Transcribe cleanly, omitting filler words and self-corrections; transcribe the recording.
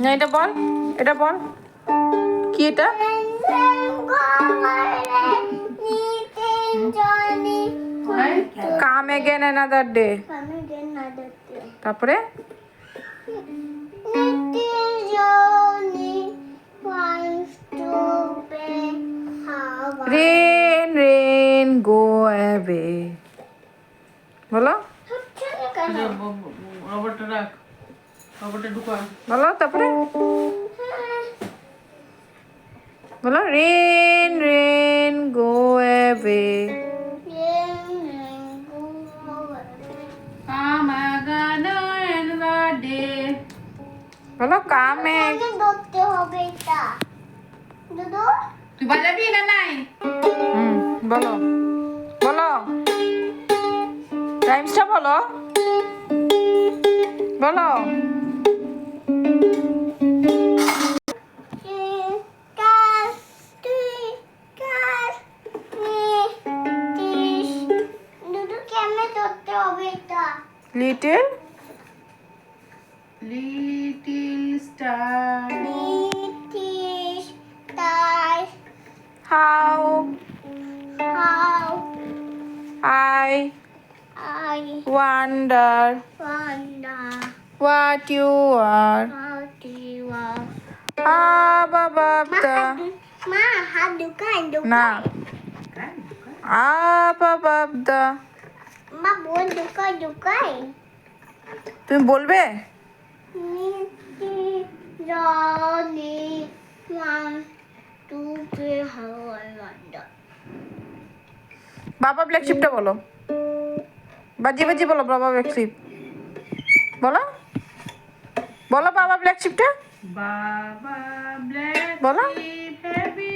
না এটা বল, এটা বল কি এটা? Come again another day. তারপরে rain rain go away. বলো রবারটা রাখ, রবারটা ঢুকা। বলো তারপরে বলো rain rain go away. Come again another day. বলো come ধরতে হবে এটা দুদু তুই বাজাবি না নাই? বলো বলো টাইমসটা বলো বলো little Little star, how I wonder what you are up above the না up above the মা বল ঢুকাই তুমি বলবে Johnny, 1, 2, 3, Hawaii. বাবা ব্ল্যাক শিপটা বলো বাজিয়ে বাজিয়ে বলো বাবা ব্ল্যাক শিপ বলো বলো বাবা ব্ল্যাক শিপটা Baba black বলো sheep, happy